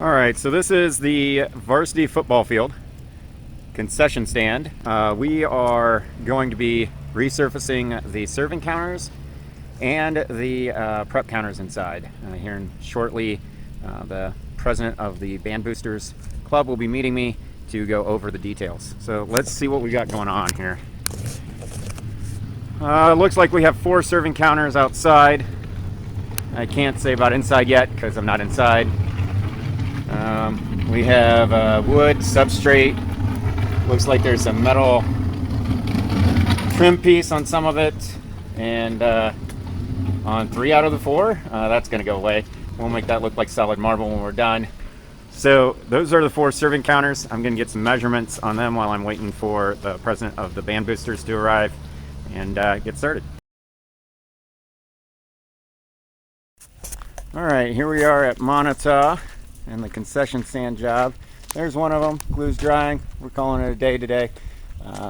All right, so this is the varsity football field concession stand. We are going to be resurfacing the serving counters and the prep counters inside. Here shortly, the president of the Band Boosters Club will be meeting me to go over the details. So let's see what we got going on here. Looks like we have 4 serving counters outside. I can't say about inside yet because I'm not inside. We have wood substrate. Looks like there's a metal trim piece on some of it, and on 3 out of the 4, that's going to go away. We'll make that look like solid marble when we're done. So those are the 4 serving counters. I'm going to get some measurements on them while I'm waiting for the president of the Band Boosters to arrive and get started. All right, here we are at Moniteau and the concession stand job. There's one of them. Glue's drying. We're calling it a day today.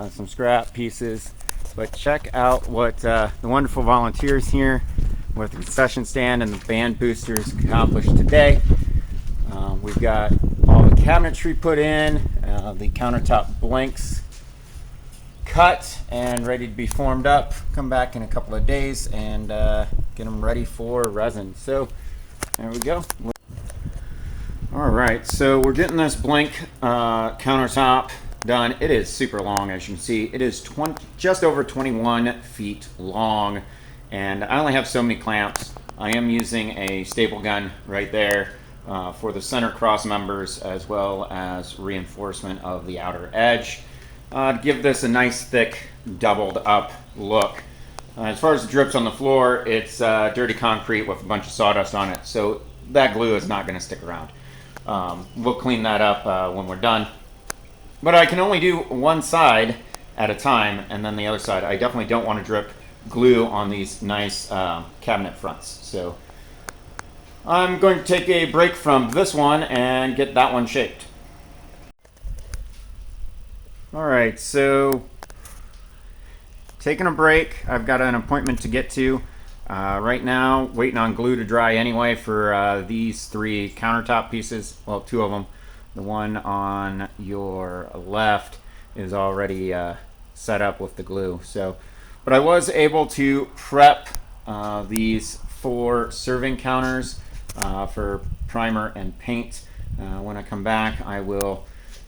Some scrap pieces. But check out what the wonderful volunteers here with the concession stand and the Band Boosters accomplished today. We've got all the cabinetry put in, the countertop blanks cut and ready to be formed up. Come back in a couple of days and get them ready for resin. So there we go. All right, so we're getting this blank countertop done. It is super long, as you can see. It is just over 21 feet long, and I only have so many clamps. I am using a staple gun right there for the center cross members, as well as reinforcement of the outer edge to give this a nice thick doubled up look. As far as the drips on the floor, it's dirty concrete with a bunch of sawdust on it, so that glue is not going to stick around. We'll clean that up when we're done. But I can only do one side at a time, and then the other side. I definitely don't want to drip glue on these nice cabinet fronts. So I'm going to take a break from this one and get that one shaped. All right, so taking a break. I've got an appointment to get to. Right now, waiting on glue to dry anyway for these 3 countertop pieces. Well, 2 of them. The one on your left is already set up with the glue. So, but I was able to prep these 4 serving counters for primer and paint. When I come back, I will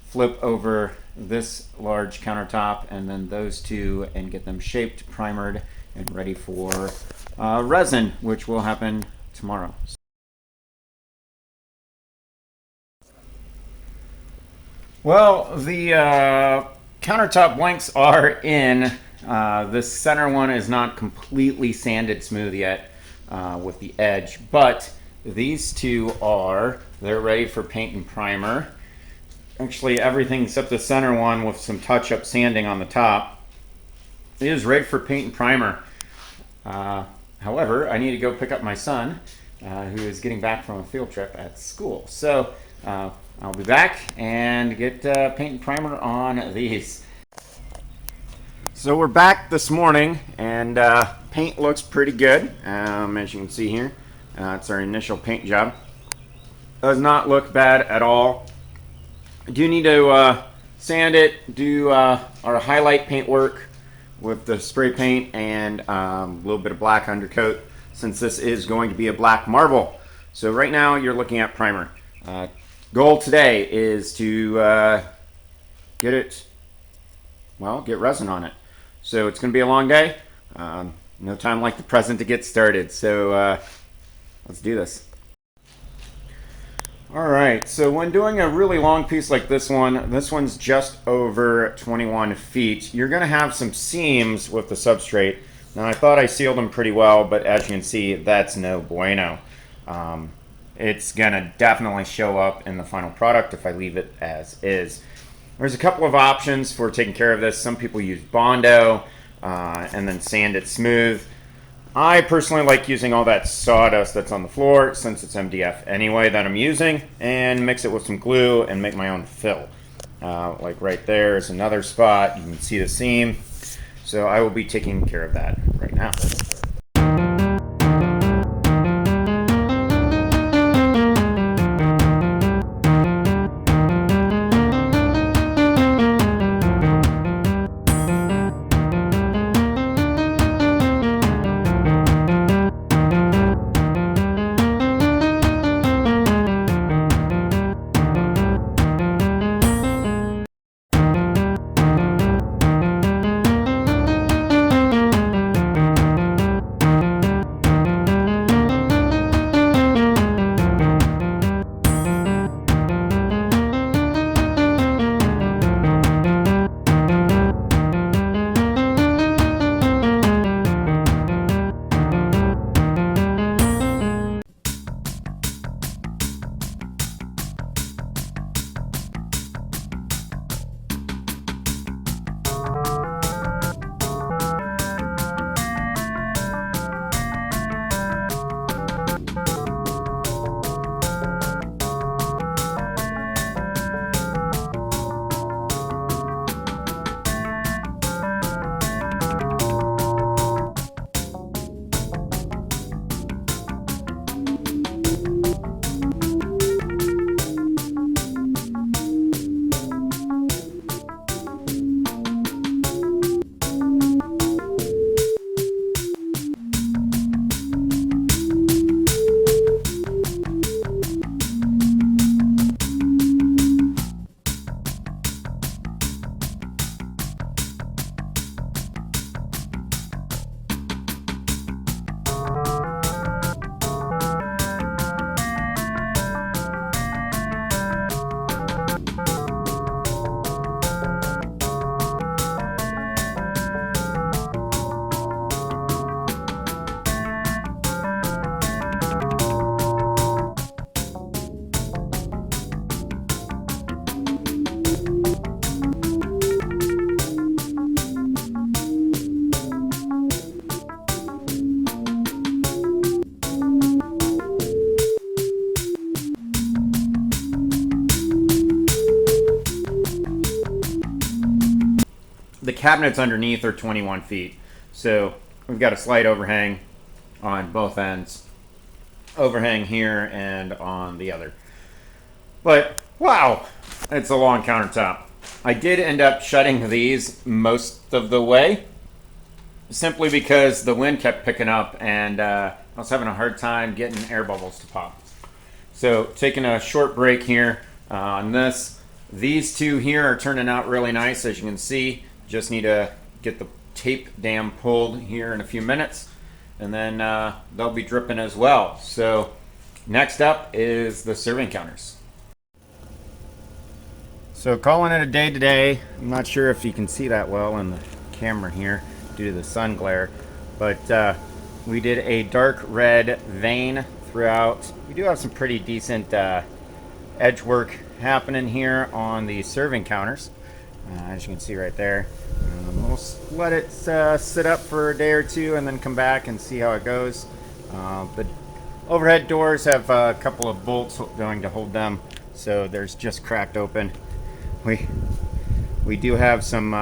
flip over this large countertop and then those 2 and get them shaped, primered, and ready for resin, which will happen tomorrow. Well, the countertop blanks are in. This center one is not completely sanded smooth yet with the edge, but these 2 are. They're ready for paint and primer. Actually, everything except the center one with some touch-up sanding on the top is ready for paint and primer. However, I need to go pick up my son, who is getting back from a field trip at school. So I'll be back and get paint and primer on these. So we're back this morning, and paint looks pretty good, as you can see here. It's our initial paint job. Does not look bad at all. I do need to sand it, do our highlight paint work with the spray paint and a little bit of black undercoat, since this is going to be a black marble. So right now you're looking at primer. Goal today is to get resin on it. So it's going to be a long day. No time like the present to get started. So let's do this. All right, so when doing a really long piece like this one's just over 21 feet, you're gonna have some seams with the substrate. Now I thought I sealed them pretty well, but as you can see, that's no bueno. It's gonna definitely show up in the final product if I leave it as is. There's a couple of options for taking care of this. Some people use Bondo and then sand it smooth. I personally like using all that sawdust that's on the floor, since it's MDF anyway, that I'm using, and mix it with some glue and make my own fill. Like right there is another spot. You can see the seam. So I will be taking care of that right now. The cabinets underneath are 21 feet. So we've got a slight overhang on both ends. Overhang here and on the other. But wow, it's a long countertop. I did end up shutting these most of the way, simply because the wind kept picking up and I was having a hard time getting air bubbles to pop. So taking a short break here on this. These two here are turning out really nice, as you can see. Just need to get the tape dam pulled here in a few minutes, and then they'll be dripping as well. So next up is the serving counters. So calling it a day today. I'm not sure if you can see that well in the camera here due to the sun glare, but we did a dark red vein throughout. We do have some pretty decent edge work happening here on the serving counters, as you can see right there. We'll let it sit up for a day or two and then come back and see how it goes. The overhead doors have a couple of bolts going to hold them, so there's just cracked open. We do have some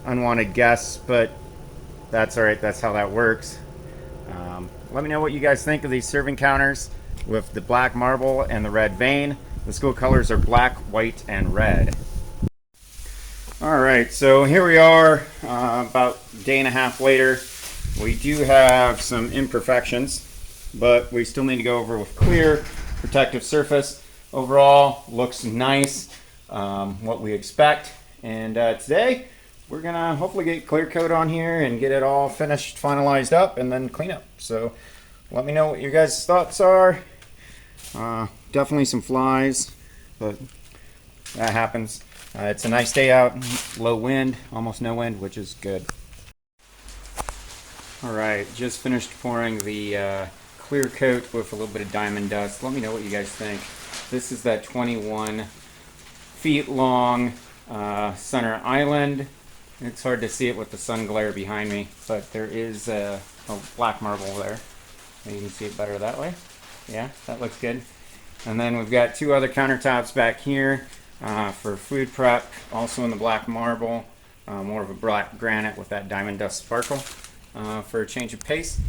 unwanted guests, but that's all right. That's how that works. Let me know what you guys think of these serving counters with the black marble and the red vein. The school colors are black, white, and red. All right, so here we are about a day and a half later. We do have some imperfections, but we still need to go over with clear protective surface. Overall, looks nice, what we expect. And today, we're gonna hopefully get clear coat on here and get it all finished, finalized up, and then clean up. So let me know what your guys' thoughts are. Definitely some flies, but that happens. It's a nice day out, low wind, almost no wind, which is good. All right, just finished pouring the clear coat with a little bit of diamond dust. Let me know what you guys think. This is that 21 feet long center island. It's hard to see it with the sun glare behind me, but there is a black marble there. You can see it better that way. Yeah, that looks good. And then we've got two other countertops back here for food prep, also in the black marble, more of a black granite with that diamond dust sparkle for a change of pace.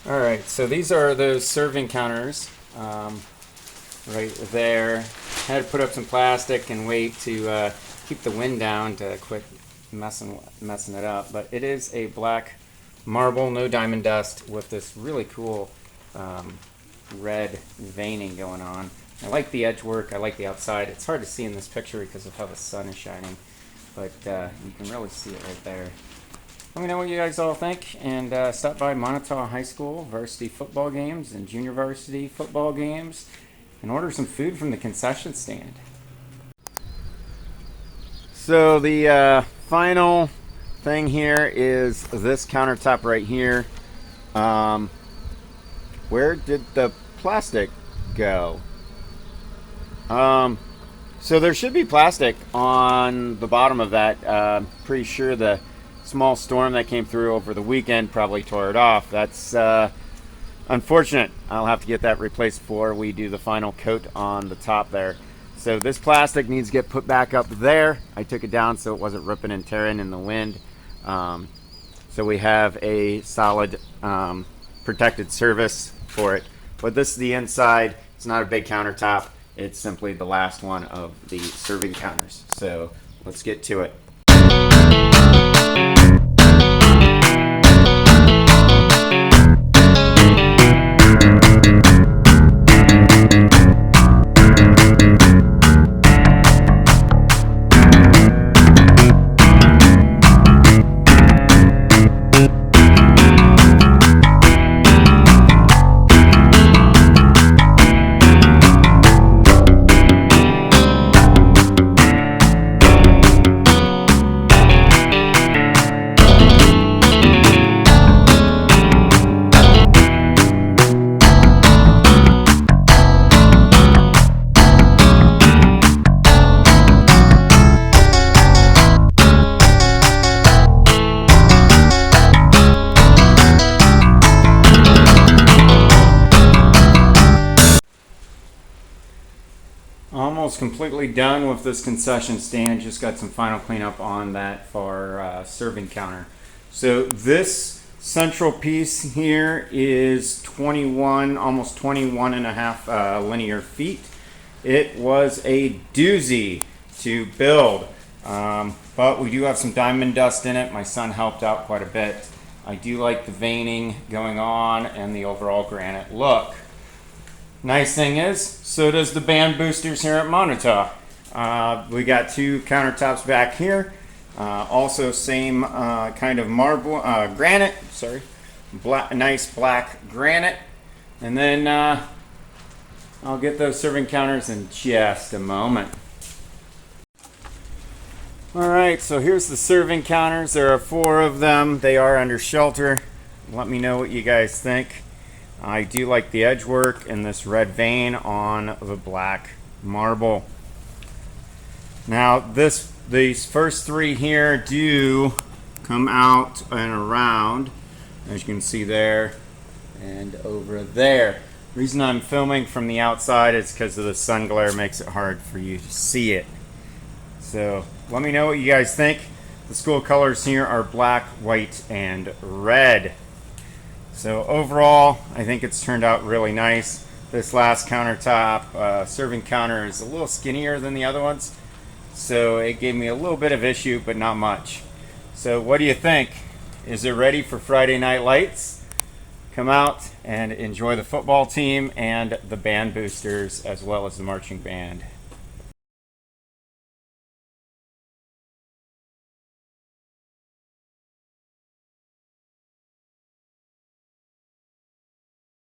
All right, so these are those serving counters right there. Had to put up some plastic and wait to keep the wind down to quit messing it up. But it is a black marble, no diamond dust, with this really cool red veining going on. I like the edge work. I like the outside. It's hard to see in this picture because of how the sun is shining, but you can really see it right there. Let me know what you guys all think, and stop by Moniteau High School varsity football games and junior varsity football games and order some food from the concession stand. So the final thing here is this countertop right here. Where did the plastic go? So there should be plastic on the bottom of that. Pretty sure the small storm that came through over the weekend probably tore it off. That's unfortunate. I'll have to get that replaced before we do the final coat on the top there. So this plastic needs to get put back up there. I took it down so it wasn't ripping and tearing in the wind. So we have a solid protected surface for it. But this is the inside. It's not a big countertop. It's simply the last one of the serving counters. So let's get to it. Almost completely done with this concession stand. Just got some final cleanup on that far serving counter. So this central piece here is 21, almost 21 and a half linear feet. It was a doozy to build, but we do have some diamond dust in it. My son helped out quite a bit. I do like the veining going on and the overall granite look. Nice thing is, so does the band boosters here at Moniteau. We got two countertops back here. Also same kind of marble, granite, sorry. Nice black granite. And then I'll get those serving counters in just a moment. Alright, so here's the serving counters. There are 4 of them. They are under shelter. Let me know what you guys think. I do like the edge work and this red vein on the black marble. Now these first 3 here do come out and around, as you can see there and over there. The reason I'm filming from the outside is because of the sun glare makes it hard for you to see it. So let me know what you guys think. The school colors here are black, white, and red. So overall, I think it's turned out really nice. This last countertop serving counter is a little skinnier than the other ones, so it gave me a little bit of issue, but not much. So what do you think? Is it ready for Friday Night Lights? Come out and enjoy the football team and the band boosters as well as the marching band.